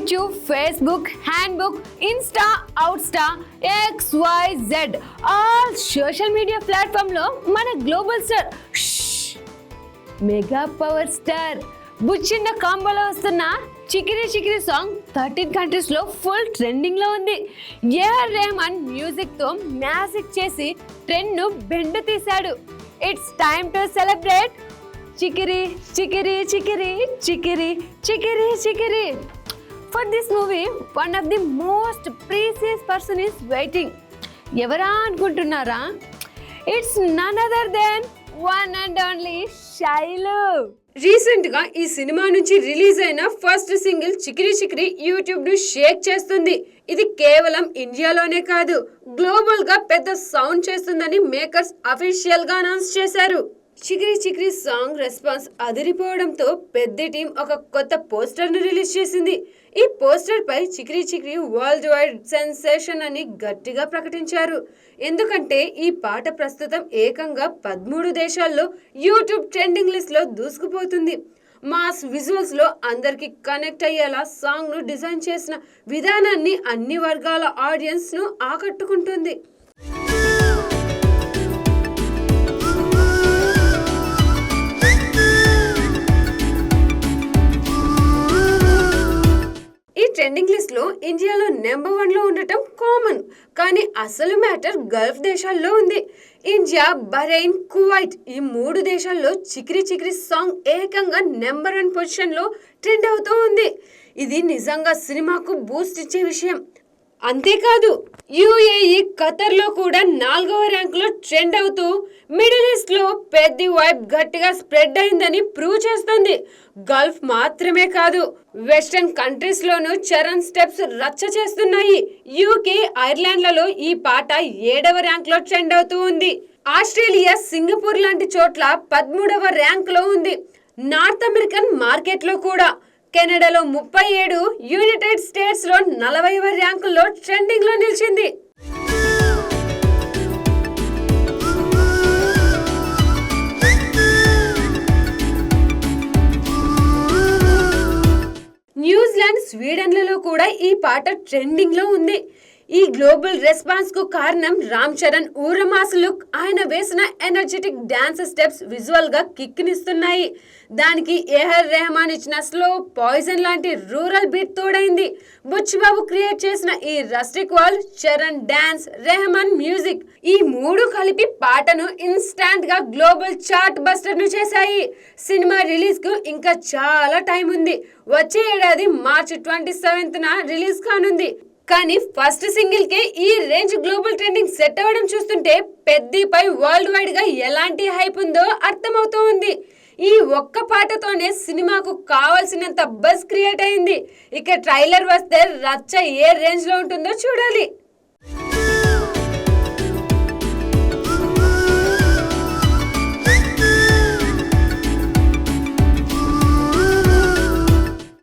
YouTube, Facebook, Handbook, Insta, Outsta, XYZ all social media platform లో మన global star mega power star Buchchinna కాంబోలో వస్తున్న చికిరి చికిరి సాంగ్ 13 కంట్రీస్ లో ఫుల్ ట్రెండింగ్ లో ఉంది. ఏఆర్ రెహమాన్ మ్యూజిక్ తో మ్యాజిక్ చేసి ట్రెండ్ ను బెండ్ తీశాడు. ఇట్స్ టైమ్ టు సెలబ్రేట్ చికిరి చికిరి చికిరి చికిరి చికిరి చికిరి. For this movie, one of the most precious person is waiting. ఎవరా అనుకుంటున్నారా? It's none other than one and only Shailu. Recent గా ఈ సినిమా నుంచి రిలీజ్ అయిన first single Chikiri Chikiri YouTube ను షేక్ చేస్తుంది. ఇది కేవలం ఇండియాలోనే కాదు, గ్లోబల్ గా పెద్ద సౌండ్ చేస్తుందని మేకర్స్ అఫీషియల్ గా అనౌన్స్ చేశారు. చికిరి చికిరి సాంగ్ రెస్పాన్స్ అదిరిపోవడంతో పెద్ద టీం ఒక కొత్త పోస్టర్ ను రిలీజ్ చేసింది. ఈ పోస్టర్ పై Chikiri Chikiri world wide sensation అని గట్టిగా ప్రకటించారు. ఎందుకంటే ఈ పాట ప్రస్తుతం ఏకంగా 13 దేశాల్లో యూట్యూబ్ ట్రెండింగ్ లిస్ట్ లో దూసుకుపోతుంది. మాస్ విజువల్స్ లో అందరికి కనెక్ట్ అయ్యేలా సాంగ్ ను డిజైన్ చేసిన విధానాన్ని అన్ని వర్గాల ఆడియన్స్ ను ఆకట్టుకుంటుంది. ట్రెండింగ్ లిస్ట్ లో ఇండియాలో నెంబర్ 1 లో ఉండటం కామన్, కానీ అసలు మ్యాటర్ గల్ఫ్ దేశాల్లో ఉంది. ఇండియా, బహ్రెయిన్, కువైట్ ఈ 3 దేశాల్లో చికిరి చికిరి సాంగ్ ఏకంగా నెంబర్ 1 పొజిషన్ లో ట్రెండ్ అవుతూ ఉంది. ఇది నిజంగా సినిమాకు బూస్ట్ ఇచ్చే విషయం. అంతేకాదు, యుఏఈ, ఖతర్ లో కూడా 4వ ర్యాంక్ లో ట్రెండ్ అవుతూ మిడిల్ ఈస్ట్ లో పెద్ద వైబ్ గట్టిగా స్ప్రెడ్ అయిందని ప్రూవ్ చేస్తుంది. గల్ఫ్ మాత్రమే కాదు, వెస్టర్న్ కంట్రీస్ లోనూ చరణ్ స్టెప్స్ రచ్చ చేస్తున్నాయి. యూకే, ఐర్లాండ్లలో ఈ పాట 7వ ర్యాంక్ లో ట్రెండ్ అవుతూ ఉంది. ఆస్ట్రేలియా, సింగపూర్ లాంటి చోట్ల 13వ ర్యాంక్ లో ఉంది. నార్త్ అమెరికన్ మార్కెట్ లో కూడా కెనడాలో 37, యునైటెడ్ స్టేట్స్ లో 40వ ర్యాంకుల్లో ట్రెండింగ్ లో నిలిచింది. న్యూజిలాండ్, స్వీడన్లలో కూడా ఈ పాట ట్రెండింగ్ లో ఉంది. ఈ గ్లోబల్ రెస్పాన్స్ కు కారణం రామ్ చరణ్ ఊరమాస్ లుక్, ఆయన వేసిన ఎనర్జెటిక్ డాన్స్ స్టెప్స్ విజువల్ గా కిక్ నిస్తున్నాయి. దానికి ఏఆర్ రెహమాన్ ఇచ్చిన స్లో పాయిజన్ లాంటి రూరల్ బీట్ తోడైంది. బుచ్చిబాబు క్రియేట్ చేసిన ఈ రస్టిక్ వాల్, చరణ్ డాన్స్, రెహమాన్ మ్యూజిక్ ఈ 3 కలిపి పాటను ఇన్స్టాంట్ గా గ్లోబల్ చార్ట్ బస్టర్ ను చేశాయి. సినిమా రిలీజ్ కు ఇంకా చాలా టైం ఉంది. వచ్చే ఏడాది మార్చి 27న రిలీజ్ కానుంది. కానీ ఫస్ట్ సింగిల్ కే ఈ రేంజ్ గ్లోబల్ ట్రెండింగ్ సెట్ అవ్వడం చూస్తుంటే పెద్దపై వరల్డ్ వైడ్ గా ఎలాంటి హైప్ ఉందో అర్థమవుతూ ఉంది. ఈ ఒక్క పాటతోనే సినిమాకు కావాల్సినంత బజ్ క్రియేట్ అయింది. ఇక ట్రైలర్ వస్తే రచ్చ ఏ రేంజ్ లో ఉంటుందో చూడాలి.